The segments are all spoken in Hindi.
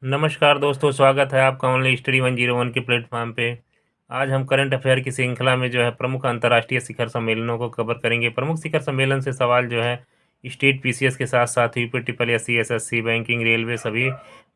नमस्कार दोस्तों, स्वागत है आपका ऑनलाइन स्टडी 101 के प्लेटफॉर्म पे। आज हम करंट अफेयर की श्रृंखला में जो है प्रमुख अंतर्राष्ट्रीय शिखर सम्मेलनों को कवर करेंगे। प्रमुख शिखर सम्मेलन से सवाल जो है स्टेट पीसीएस के साथ साथ UP triple SC SSC banking railway सभी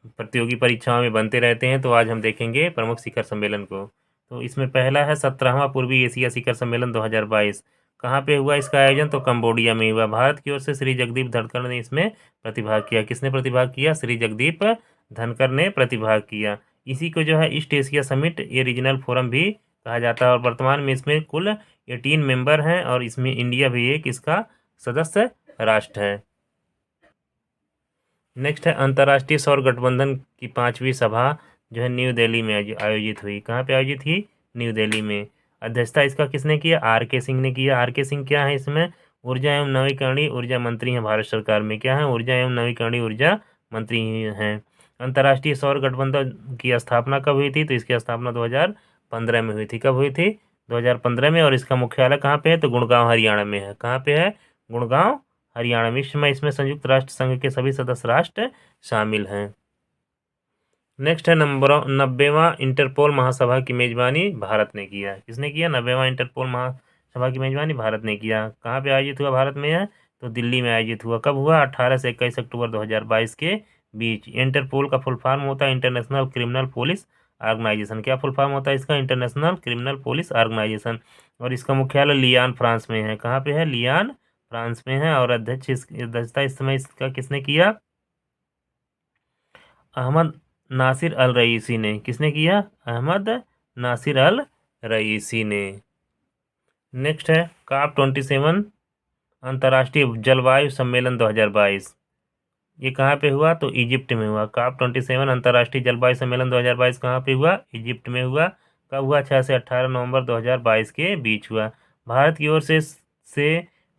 प्रतियोगी परीक्षाओं में बनते रहते हैं। तो आज हम देखेंगे प्रमुख शिखर सम्मेलन को। तो इसमें पहला है 17वां पूर्वी एशिया शिखर सम्मेलन 2022। कहाँ पे हुआ इसका आयोजन? तो कंबोडिया में हुआ। भारत की ओर से श्री जगदीप धनखड़ ने इसमें प्रतिभाग किया। किसने प्रतिभाग किया? श्री जगदीप धनखड़ ने प्रतिभाग किया। इसी को जो है ईस्ट एशिया समिट ये रीजनल फोरम भी कहा जाता है और वर्तमान में इसमें कुल 18 मेंबर हैं और इसमें इंडिया भी एक इसका सदस्य राष्ट्र है। नेक्स्ट है अंतर्राष्ट्रीय सौर गठबंधन की 5वीं सभा जो है न्यू दिल्ली में आयोजित हुई। कहाँ पे आयोजित हुई? न्यू दिल्ली में। अध्यक्षता इसका किसने किया? आर के सिंह ने किया। आर के सिंह क्या है इसमें? ऊर्जा एवं नवीकरणीय ऊर्जा मंत्री हैं भारत सरकार में। क्या है? ऊर्जा एवं नवीकरणीय ऊर्जा मंत्री हैं। अंतर्राष्ट्रीय सौर गठबंधन की स्थापना कब हुई थी? तो इसकी स्थापना 2015 में हुई थी। कब हुई थी? 2015 में। और इसका मुख्यालय कहाँ पे है? तो गुड़गांव हरियाणा में है। कहाँ पे है? गुड़गांव हरियाणा में। इस समय इसमें संयुक्त राष्ट्र संघ के सभी सदस्य राष्ट्र शामिल हैं। नेक्स्ट है 90वां इंटरपोल महासभा की मेजबानी भारत ने किया। किसने किया? 90वां इंटरपोल महासभा की मेजबानी भारत ने किया। कहाँ पे आयोजित हुआ? भारत में है तो दिल्ली में आयोजित हुआ। कब हुआ? 18 से 21 अक्टूबर 2022 के बीच। इंटरपोल का फुल फॉर्म होता है इंटरनेशनल क्रिमिनल पुलिस ऑर्गेनाइजेशन। क्या फुल फॉर्म होता है इसका? International Criminal Police Organisation. और इसका मुख्यालय लियान फ्रांस में है। कहाँ पे है? लियान फ्रांस में है। और अध्यक्षता इस समय इसका किसने किया? अहमद नासिर अल रईसी ने। किसने किया? अहमद नासिर अल रईसी ने। नेक्स्ट है COP 27 अंतर्राष्ट्रीय जलवायु सम्मेलन 2022। ये कहाँ पे हुआ? तो इजिप्ट में हुआ। COP 27 अंतर्राष्ट्रीय जलवायु सम्मेलन 2022 कहाँ पे हुआ? इजिप्ट में हुआ। कब हुआ? 6 से 18 नवंबर 2022 के बीच हुआ। भारत की ओर से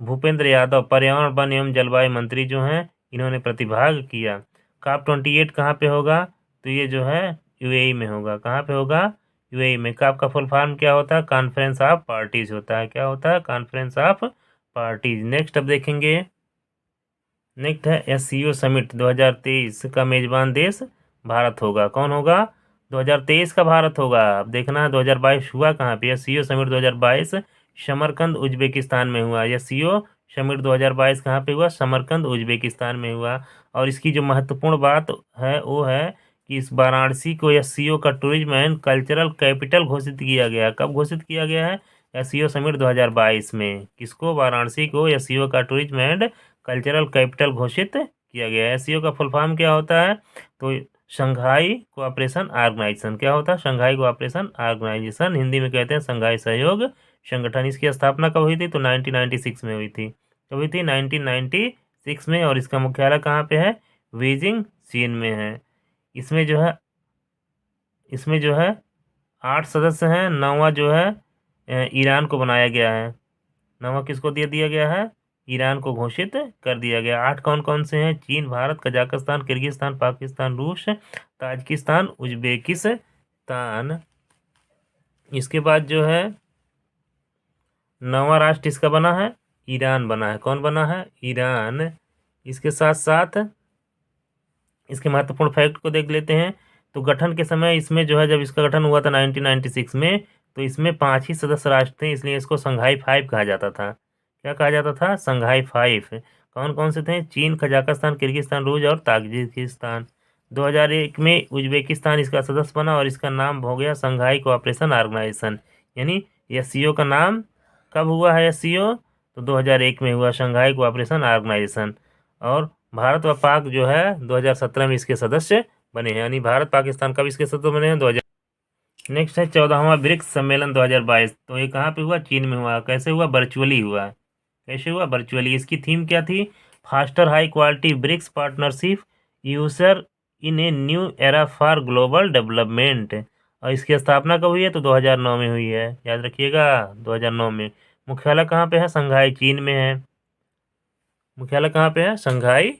भूपेंद्र यादव पर्यावरण वन एवं जलवायु मंत्री जो हैं इन्होंने प्रतिभाग किया। COP 28 कहाँ पे होगा? तो ये जो है यूएई में होगा। कहाँ पे होगा? यूएई में। COP का फुल फॉर्म क्या होता है? कॉन्फ्रेंस ऑफ पार्टीज होता है। क्या होता है? Conference of parties. नेक्स्ट अब देखेंगे। नेक्स्ट है एससीओ समिट 2023 का मेजबान देश भारत होगा। कौन होगा? 2023 का भारत होगा। अब देखना है 2022 हुआ कहाँ पे? एससीओ समिट 2022 समरकंद उज्बेकिस्तान में हुआ। एससीओ समिट 2022 कहाँ पे हुआ? समरकंद उज्बेकिस्तान में हुआ। और इसकी जो महत्वपूर्ण बात है वो है कि इस वाराणसी को एससीओ का टूरिज्म एंड कल्चरल कैपिटल घोषित किया गया। कब घोषित किया गया है? एससीओ समिट 2022 में। किसको? वाराणसी को एससीओ का टूरिज्म एंड कल्चरल कैपिटल घोषित किया गया है। एससीओ का फुल फॉर्म क्या होता है? तो शंघाई कोऑपरेशन ऑर्गेनाइजेशन। क्या होता है? Shanghai cooperation organisation. हिंदी में कहते हैं शंघाई सहयोग संगठन। इसकी स्थापना कब हुई थी? तो 1996 में हुई थी। कब हुई थी? 1996 में। और इसका मुख्यालय कहाँ पे है? बीजिंग चीन में है। इसमें जो है 8 सदस्य हैं। 9वां जो है ईरान को बनाया गया है। 9वां किसको दे दिया गया है? ईरान को घोषित कर दिया गया। 8 कौन कौन से हैं? चीन, भारत, कजाकिस्तान, किर्गिस्तान, पाकिस्तान, रूस, ताजिकिस्तान, उज्बेकिस्तान। इसके बाद जो है 9वां राष्ट्र इसका बना है? ईरान बना है। कौन बना है? ईरान। इसके साथ साथ इसके महत्वपूर्ण फैक्ट को देख लेते हैं। तो गठन के समय इसमें जो है जब इसका गठन हुआ था 1996 में तो इसमें 5 ही सदस्य राष्ट्र थे, इसलिए इसको संघाई 5 कहा जाता था। क्या कहा जाता था? संघाई 5। कौन कौन से थे? चीन, कजाकिस्तान, किर्गिस्तान, रूस और ताजिकिस्तान। 2001 में उज्बेकिस्तान इसका सदस्य बना और इसका नाम हो गया संघाई कोऑपरेशन ऑर्गेनाइजेशन। यानी एससीओ का नाम कब हुआ है? एससीओ तो 2001 में हुआ, संघाई कोऑपरेशन ऑर्गेनाइजेशन। और भारत व पाक जो है 2017 में इसके सदस्य बने हैं। यानी भारत पाकिस्तान कब इसके सदस्य बने हैं? 2000। नेक्स्ट है 14वां ब्रिक्स सम्मेलन 2022। तो ये कहाँ पे हुआ? चीन में हुआ। कैसे हुआ? वर्चुअली हुआ। कैसे हुआ? वर्चुअली। इसकी थीम क्या थी? Foster high quality BRICS partnership usher in a new era for global development. और इसकी स्थापना कब हुई है? तो 2009 में हुई है। याद रखिएगा 2009 में। मुख्यालय कहाँ पे है? संघाई चीन में है। मुख्यालय कहाँ पे है? संघाई।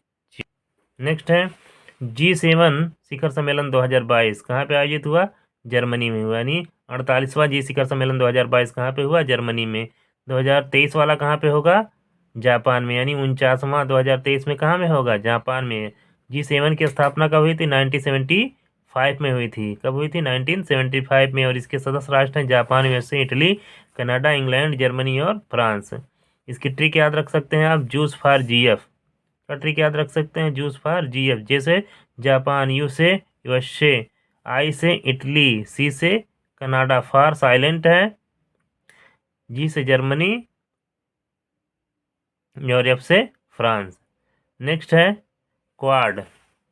नेक्स्ट है G7 शिखर सम्मेलन 2022 कहाँ पे आयोजित हुआ? जर्मनी में हुआ। यानी 48वां जी शिखर सम्मेलन 2022 कहाँ पे हुआ? जर्मनी में। 2023 वाला कहाँ पे होगा? जापान में। यानी 49वां 2023 में कहाँ में होगा? जापान में। G7 की स्थापना कब हुई थी? 1975 में हुई थी। कब हुई थी? 1975 में। और इसके सदस्य राष्ट्र हैं Japan, USA, Italy, Canada, England, Germany और फ्रांस। इसकी ट्रिक याद रख सकते हैं आप, जूस फॉर जीएफ का ट्रिक याद रख सकते हैं, जूस फॉर जीएफ। जैसे जापान, यू से यूएसए, आई से इटली, सी से कनाडा, फॉर साइलेंट है, जी से जर्मनी और एफ से फ्रांस। नेक्स्ट है क्वाड।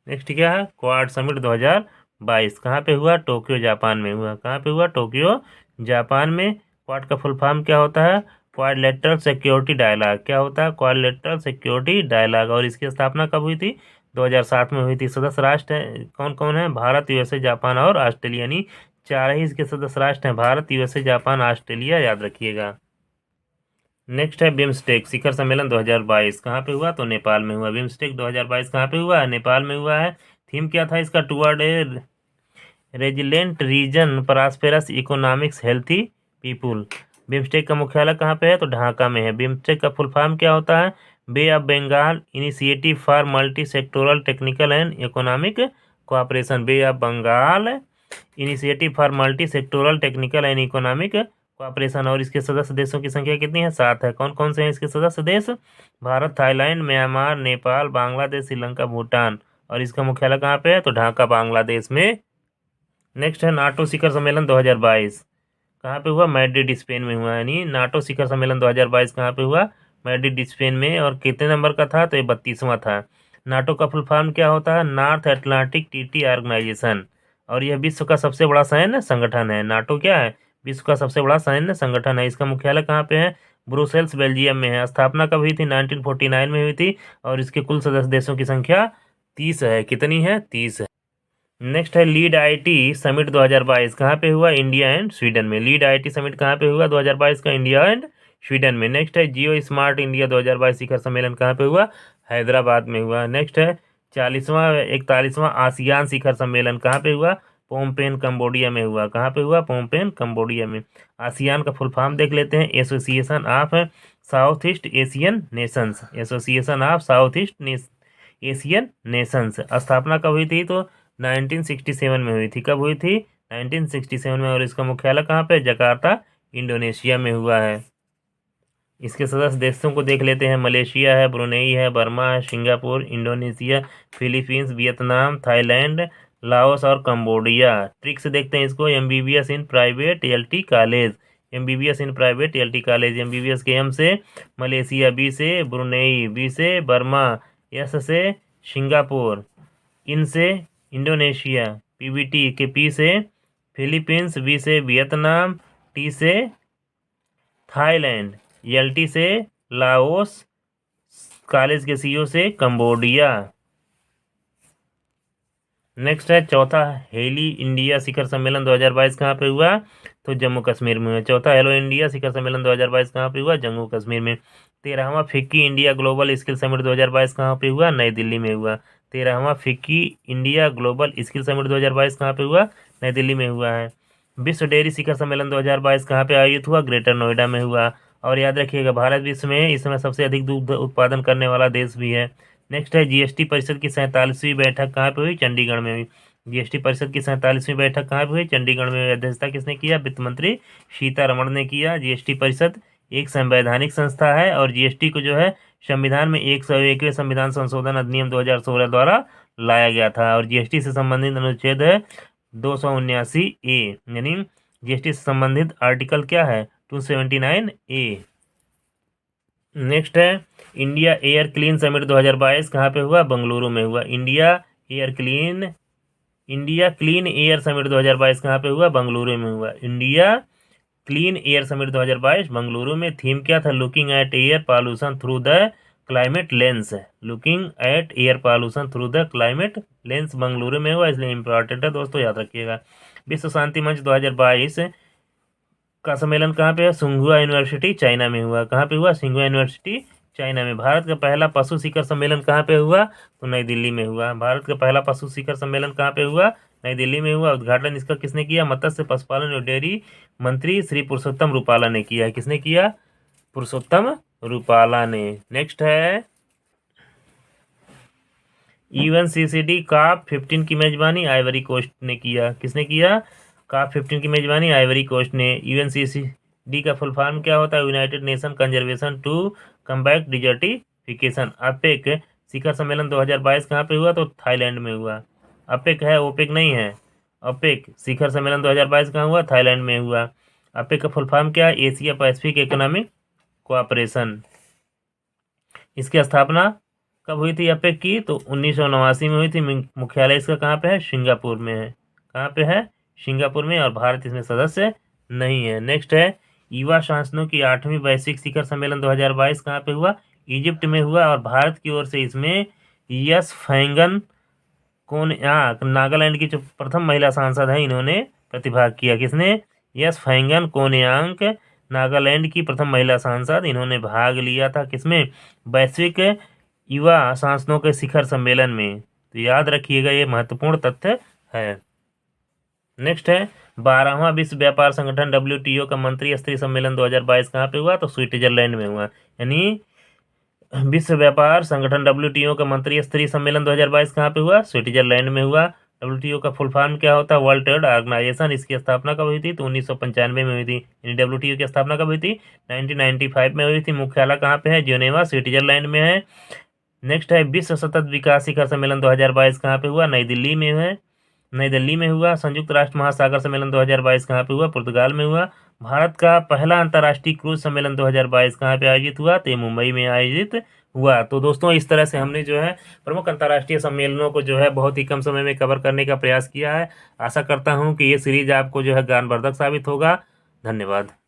नेक्स्ट क्या है? क्वाड समिट 2022 कहाँ पे हुआ? टोक्यो जापान में हुआ। कहाँ पे हुआ? टोक्यो जापान में। क्वाड का फुल फॉर्म क्या होता है? Quadrilateral Security Dialogue. क्या होता है? Quadrilateral Security Dialogue. और इसकी स्थापना कब हुई थी? 2007 में हुई थी। सदस्य राष्ट्र हैं कौन कौन है? भारत, यूएसए, जापान और ऑस्ट्रेलिया। यानी 4 ही इसके सदस्य राष्ट्र हैं, भारत, यूएसए, जापान, ऑस्ट्रेलिया, याद रखिएगा। नेक्स्ट है बिम्स्टेक शिखर सम्मेलन 2022 कहाँ पे हुआ? तो नेपाल में हुआ। बिम्स्टेक 2022 कहाँ पे हुआ? नेपाल में हुआ है। थीम क्या था इसका? Toward a resilient region, prosperous economics, healthy people. BIMSTEC का मुख्यालय कहाँ पे है? तो ढाका में है। बिम्स्टेक का फुल फॉर्म क्या होता है? Bay of Bengal initiative for multi sectoral technical and economic cooperation. Bay of Bengal initiative for multi sectoral technical and economic cooperation. और इसके सदस्य देशों की संख्या कितनी है? 7 है। कौन कौन से हैं इसके सदस्य देश? Bharat, Thailand, Myanmar, Nepal, Bangladesh, Sri Lanka, Bhutan. और इसका मुख्यालय कहाँ पे है? तो ढाका बांग्लादेश में। नेक्स्ट है नाटो शिखर सम्मेलन 2022 कहाँ पे हुआ? मैड्रिड स्पेन में हुआ। यानी नाटो शिखर सम्मेलन 2022 कहाँ पे हुआ? मैड्रिड स्पेन में। और कितने नंबर का था? तो ये 32वां था। नाटो का फुल फॉर्म क्या होता है? North Atlantic Treaty Organisation. और यह विश्व का सबसे बड़ा सैन्य संगठन है। नाटो क्या है? विश्व का सबसे बड़ा सैन्य संगठन है। इसका मुख्यालय कहाँ पे है? ब्रुसेल्स, बेल्जियम में है। स्थापना कब हुई थी? 1949 में हुई थी। और इसके कुल सदस्य देशों की संख्या 30 है। कितनी है? 30 है। नेक्स्ट है लीड आईटी समिट 2022 कहाँ पे हुआ? इंडिया एंड स्वीडन में। लीड आईटी समिट कहाँ पे हुआ 2022 का? इंडिया एंड स्वीडन में। नेक्स्ट है जियो स्मार्ट इंडिया 2022 शिखर सम्मेलन कहाँ पे हुआ? हैदराबाद में हुआ। नेक्स्ट है 41वां आसियान शिखर सम्मेलन कहाँ पे हुआ? पोमपेन कंबोडिया में हुआ। कहाँ पे हुआ? पोमपेन कंबोडिया में। आसियान का फुल फॉर्म देख लेते हैं, association of south east Asian Nations. Association of south east Asian Nations. स्थापना कब हुई थी? तो 1967 में हुई थी। कब हुई थी? 1967 में। और इसका मुख्यालय कहाँ पे? जकार्ता, इंडोनेशिया में हुआ है। इसके सदस्य देशों को देख लेते हैं, मलेशिया है, ब्रुनेई है, बर्मा है, Singapore, Indonesia, Philippines, Vietnam, Thailand, Laos और कंबोडिया। ट्रिक से देखते हैं इसको, MBBS in private LT college. MBBS in private LT college. MBBS के एम से मलेशिया, बी से ब्रुनेई, बी से बर्मा, एस से सिंगापुर, इन से इंडोनेशिया, पीबीटी के पी से फिलीपींस, बी से वियतनाम, टी से थाईलैंड, एलटी से लाओस, कॉलेज के सीओ से कंबोडिया। नेक्स्ट है चौथा हेली इंडिया शिखर सम्मेलन 2022 कहाँ पे हुआ? तो जम्मू कश्मीर में हुआ। चौथा हेलो इंडिया शिखर सम्मेलन 2022 कहाँ पे हुआ? जम्मू कश्मीर में। 13वां FICCI India global skill summit 2022 कहाँ पे हुआ? नई दिल्ली में हुआ। 13वां FICCI India global skill summit 2022 कहाँ पे हुआ? नई दिल्ली में हुआ है। विश्व डेयरी शिखर सम्मेलन 2022 कहाँ पे आयोजित हुआ? ग्रेटर नोएडा में हुआ। और याद रखिएगा भारत विश्व में इस समय सबसे अधिक दूध उत्पादन करने वाला देश भी है। नेक्स्ट है जीएसटी परिषद की 47वीं बैठक कहाँ पे हुई? चंडीगढ़ में हुई। जीएसटी परिषद की 47वीं बैठक कहाँ पे हुई? चंडीगढ़ में हुई। अध्यक्षता किसने किया? वित्त मंत्री सीतारमण ने किया। जीएसटी परिषद एक संवैधानिक संस्था है और जीएसटी को जो है संविधान में 101वें संविधान संशोधन अधिनियम 2016 द्वारा लाया गया था। और जीएसटी से संबंधित अनुच्छेद है 279A। यानी जीएसटी से संबंधित आर्टिकल क्या है? 279A। नेक्स्ट है इंडिया एयर क्लीन समिट 2022 कहाँ पे हुआ? बेंगलुरु में हुआ। इंडिया क्लीन एयर समिट 2022 कहाँ पे हुआ? बेंगलुरु में हुआ। India clean air summit 2022 Bengaluru में। थीम क्या था? Looking at air pollution through the climate lens. Looking at air pollution through the climate lens Bengaluru में हुआ, इसलिए इंपॉर्टेंट है दोस्तों, याद रखिएगा। विश्व शांति मंच 2022 का सम्मेलन कहाँ पे है? सिंघुआ यूनिवर्सिटी चाइना में हुआ। कहाँ पे हुआ? सिंघुआ यूनिवर्सिटी चाइना में। भारत का पहला पशु शिखर सम्मेलन कहाँ पे हुआ? तो नई दिल्ली में हुआ। भारत का पहला पशु शिखर सम्मेलन कहाँ पे हुआ? नई दिल्ली में हुआ। उद्घाटन इसका किसने किया? मत्स्य पशुपालन और डेयरी मंत्री श्री पुरुषोत्तम रूपाला ने किया है। किसने किया? पुरुषोत्तम रूपाला ने। नेक्स्ट है UNCCD काप 15 की मेजबानी आइवरी कोस्ट ने किया। किसने किया? काप 15 की मेजबानी आइवरी कोस्ट ने। UNCCD का फुल फॉर्म क्या होता है? United Nation conservation to combat desertification. APEC शिखर सम्मेलन 2022 कहाँ पे हुआ? तो थाईलैंड में हुआ। अपेक है, ओपेक नहीं है। अपेक शिखर सम्मेलन 2022 कहाँ हुआ? थाईलैंड में हुआ। अपेक का फुल फॉर्म क्या है? Asia Pacific economic cooperation. इसकी स्थापना कब हुई थी अपेक की? तो 1989 में हुई थी। मुख्यालय इसका कहाँ पे है? सिंगापुर में है। कहाँ पे है? सिंगापुर में। और भारत इसमें सदस्य नहीं है। नेक्स्ट है युवा शासनों की 8वीं वैश्विक शिखर सम्मेलन 2022 कहाँ पे हुआ? इजिप्ट में हुआ। और भारत की ओर से इसमें यस फैंगन नागालैंड की जो प्रथम महिला सांसद है, इन्होंने प्रतिभाग किया। किसने? यस फैंगन कोन्यांक, नागालैंड की प्रथम महिला सांसद, इन्होंने भाग लिया था किसमें? वैश्विक युवा सांसदों के शिखर सम्मेलन में। तो याद रखिएगा, ये महत्वपूर्ण तथ्य है। नेक्स्ट है 12वां विश्व व्यापार संगठन WTO का मंत्री स्तरीय सम्मेलन 2022 कहाँ पे हुआ? तो स्विट्जरलैंड में हुआ। यानी विश्व व्यापार संगठन WTO का मंत्री स्तरीय सम्मेलन 2022 कहाँ पे हुआ? स्विट्जरलैंड में हुआ। WTO का फुल फॉर्म क्या होता है? World Trade Organisation. इसकी स्थापना कब हुई थी? तो 1995 में हुई थी। यानी WTO की स्थापना कब हुई थी? 1995 में हुई थी। मुख्यालय कहाँ पे है? जिनेवा, स्विट्जरलैंड में है। नेक्स्ट है विश्व सतत विकास शिखर सम्मेलन 2022 कहाँ पे हुआ? नई दिल्ली में है। नई दिल्ली में हुआ। संयुक्त राष्ट्र महासागर सम्मेलन 2022 कहाँ पे हुआ? पुर्तगाल में हुआ। भारत का पहला अंतर्राष्ट्रीय क्रूज सम्मेलन 2022 कहाँ पे आयोजित हुआ? तो ये मुंबई में आयोजित हुआ। तो दोस्तों, इस तरह से हमने जो है प्रमुख अंतर्राष्ट्रीय सम्मेलनों को जो है बहुत ही कम समय में कवर करने का प्रयास किया है। आशा करता हूँ कि ये सीरीज आपको जो है ज्ञानवर्धक साबित होगा। धन्यवाद।